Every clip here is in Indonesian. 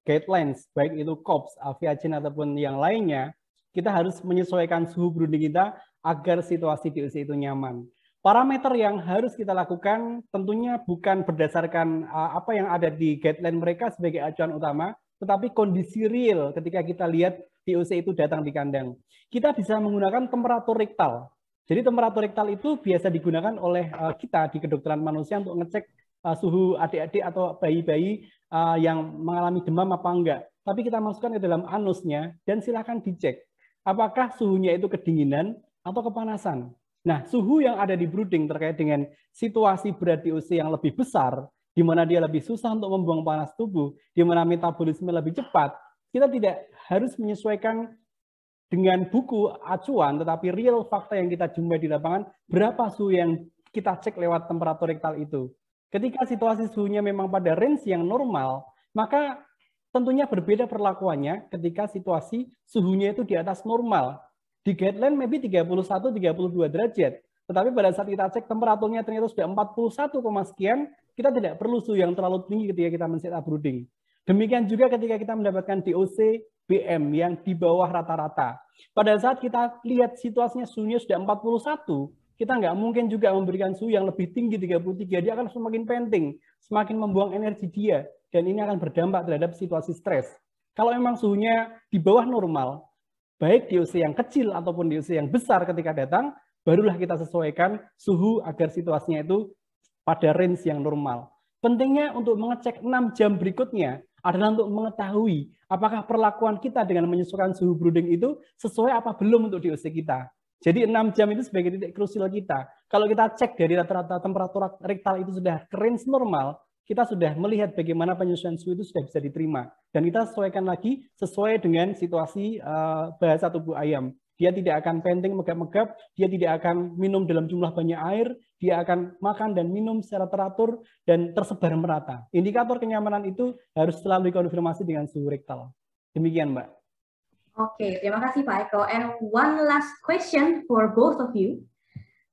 guidelines, baik itu COPS, Aviagen ataupun yang lainnya, kita harus menyesuaikan suhu brooding kita agar situasi DOC itu nyaman. Parameter yang harus kita lakukan tentunya bukan berdasarkan apa yang ada di guideline mereka sebagai acuan utama, tetapi kondisi real ketika kita lihat DOC itu datang di kandang. Kita bisa menggunakan temperatur rektal. Jadi temperatur rektal itu biasa digunakan oleh kita di kedokteran manusia untuk ngecek suhu adik-adik atau bayi-bayi yang mengalami demam apa enggak. Tapi kita masukkan ke dalam anusnya dan silakan dicek apakah suhunya itu kedinginan atau kepanasan. Nah, suhu yang ada di brooding terkait dengan situasi berat DOC yang lebih besar, di mana dia lebih susah untuk membuang panas tubuh, di mana metabolisme lebih cepat, kita tidak harus menyesuaikan dengan buku acuan, tetapi real fakta yang kita jumpai di lapangan, berapa suhu yang kita cek lewat temperatur rektal itu. Ketika situasi suhunya memang pada range yang normal, maka tentunya berbeda perlakuannya ketika situasi suhunya itu di atas normal. Di guideline maybe 31-32 derajat, tetapi pada saat kita cek temperaturnya ternyata sudah 41, sekian, kita tidak perlu suhu yang terlalu tinggi ketika kita men-set up brooding. Demikian juga ketika kita mendapatkan DOC BM yang di bawah rata-rata. Pada saat kita lihat situasinya suhunya sudah 41, kita nggak mungkin juga memberikan suhu yang lebih tinggi 33, dia akan semakin penting, semakin membuang energi dia, dan ini akan berdampak terhadap situasi stres. Kalau memang suhunya di bawah normal, baik DOC yang kecil ataupun DOC yang besar ketika datang, barulah kita sesuaikan suhu agar situasinya itu pada range yang normal. Pentingnya untuk mengecek 6 jam berikutnya adalah untuk mengetahui apakah perlakuan kita dengan menyesuaikan suhu brooding itu sesuai apa belum untuk DOC kita. Jadi 6 jam itu sebagai titik krusial kita. Kalau kita cek dari rata-rata temperatur rektal itu sudah ke range normal, kita sudah melihat bagaimana penyesuaian suhu itu sudah bisa diterima. Dan kita sesuaikan lagi sesuai dengan situasi bahasa tubuh ayam. Dia tidak akan penting megap-megap, dia tidak akan minum dalam jumlah banyak air, dia akan makan dan minum secara teratur dan tersebar merata. Indikator kenyamanan itu harus selalu dikonfirmasi dengan suhu rektal. Demikian, Mbak. Oke, terima kasih Pak Eko. And one last question for both of you.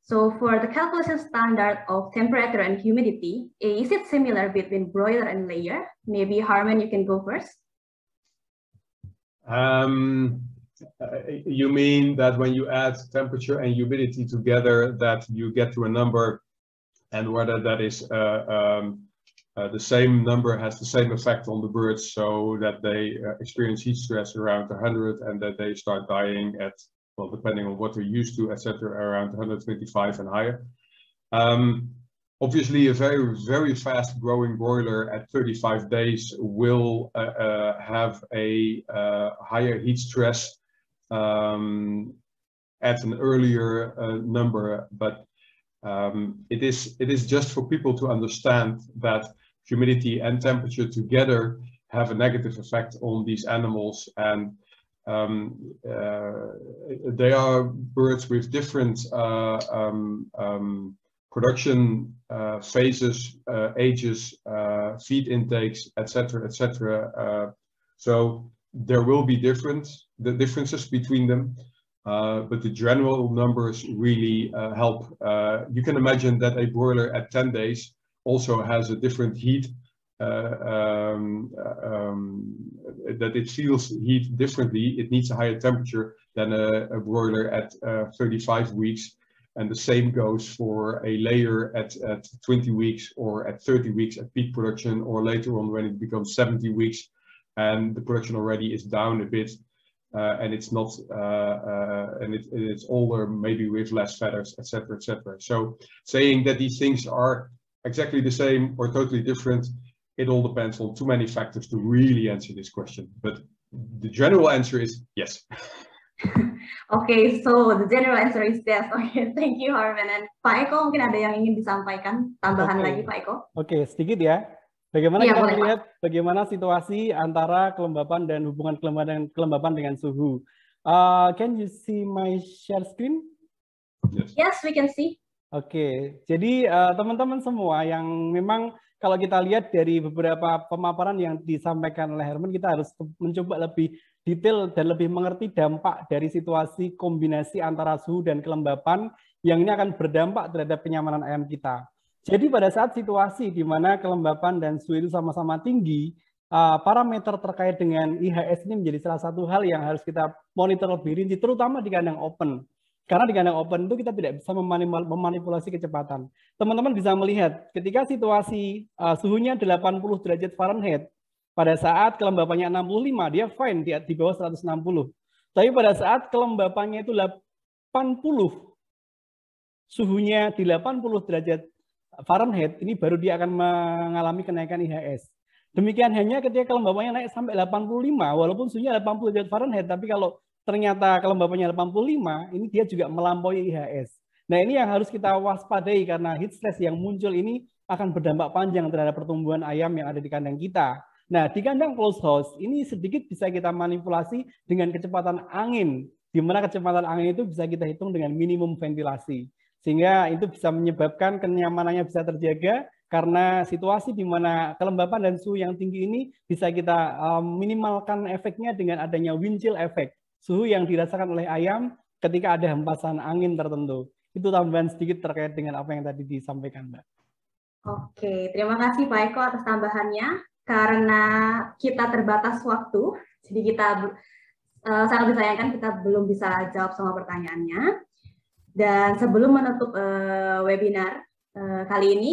So for the calculation standard of temperature and humidity, is it similar between broiler and layer? Maybe Harman, you can go first. You mean that when you add temperature and humidity together, that you get to a number, and whether that is the same number has the same effect on the birds, so that they experience heat stress around 100 and that they start dying at, well, depending on what they're used to, etc., around 125 and higher. Obviously, a very fast growing broiler at 35 days will have a higher heat stress at an earlier number, but it is just for people to understand that humidity and temperature together have a negative effect on these animals, and they are birds with different production phases, ages, feed intakes, etc., etc. So there will be differences between them, but the general numbers really help. You can imagine that a broiler at 10 days also has a different heat, that it feels heat differently. It needs a higher temperature than a broiler at 35 weeks. And the same goes for a layer at 20 weeks or at 30 weeks at peak production, or later on when it becomes 70 weeks and the production already is down a bit, and it's not and it's older, maybe with less feathers, etc., etc. So saying that these things are exactly the same or totally different, it all depends on too many factors to really answer this question. But the general answer is yes. Okay, so the general answer is yes. Okay, thank you, Harman. And Pak Eko, mungkin ada yang ingin disampaikan tambahan lagi, Pak Eko? Oke, sedikit ya. Bagaimana kita melihat bagaimana situasi antara kelembapan dan hubungan kelembapan dengan suhu. Can you see my share screen? Yes, we can see. Oke, jadi teman-teman semua yang memang kalau kita lihat dari beberapa pemaparan yang disampaikan oleh Herman, kita harus mencoba lebih detail dan lebih mengerti dampak dari situasi kombinasi antara suhu dan kelembapan yang ini akan berdampak terhadap kenyamanan ayam kita. Jadi pada saat situasi di mana kelembapan dan suhu itu sama-sama tinggi, parameter terkait dengan IHS ini menjadi salah satu hal yang harus kita monitor lebih rinci, terutama di kandang open. Karena di kandang open itu kita tidak bisa memanipulasi kecepatan. Teman-teman bisa melihat ketika situasi suhunya 80 derajat Fahrenheit, pada saat kelembapannya 65, dia fine di bawah 160. Tapi pada saat kelembapannya itu 80, suhunya di 80 derajat Fahrenheit, ini baru dia akan mengalami kenaikan IHS. Demikian hanya ketika kelembapannya naik sampai 85, walaupun suhunya 80 derajat Fahrenheit, tapi kalau ternyata kelembapannya 85, ini dia juga melampaui IHS. Nah, ini yang harus kita waspadai karena heat stress yang muncul ini akan berdampak panjang terhadap pertumbuhan ayam yang ada di kandang kita. Nah, di kandang closed house, ini sedikit bisa kita manipulasi dengan kecepatan angin, di mana kecepatan angin itu bisa kita hitung dengan minimum ventilasi. Sehingga itu bisa menyebabkan kenyamanannya bisa terjaga, karena situasi di mana kelembapan dan suhu yang tinggi ini bisa kita minimalkan efeknya dengan adanya wind chill effect, suhu yang dirasakan oleh ayam ketika ada hempasan angin tertentu. Itu tambahan sedikit terkait dengan apa yang tadi disampaikan, Mbak. Oke, terima kasih Pak Eko atas tambahannya. Karena kita terbatas waktu, jadi kita sangat disayangkan kita belum bisa jawab semua pertanyaannya. Dan sebelum menutup webinar kali ini,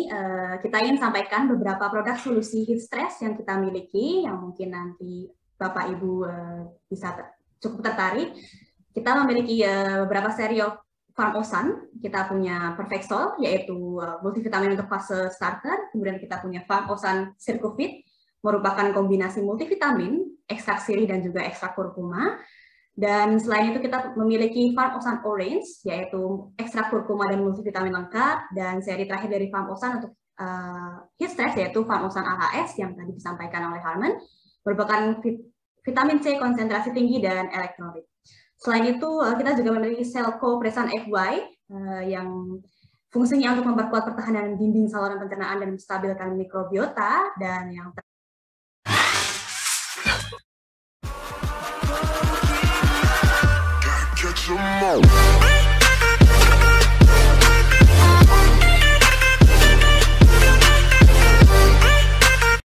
kita ingin sampaikan beberapa produk solusi heat stress yang kita miliki, yang mungkin nanti Bapak Ibu bisa cukup tertarik. Kita memiliki beberapa seri Farm Osan. Kita punya Perfexol, yaitu multivitamin untuk fase starter. Kemudian kita punya Farm Osan Circufit, merupakan kombinasi multivitamin, ekstrak sirih dan juga ekstrak kurkuma. Dan selain itu kita memiliki Farm Osan Orange, yaitu ekstrak kurkuma dan multivitamin lengkap. Dan seri terakhir dari Farm Osan untuk heat stress, yaitu Farm Osan AHS yang tadi disampaikan oleh Harman, merupakan vitamin C konsentrasi tinggi dan elektrolit. Selain itu kita juga memiliki Selco Presan FY yang fungsinya untuk memperkuat pertahanan dinding saluran pencernaan dan menstabilkan mikrobiota, dan yang catch 'em all.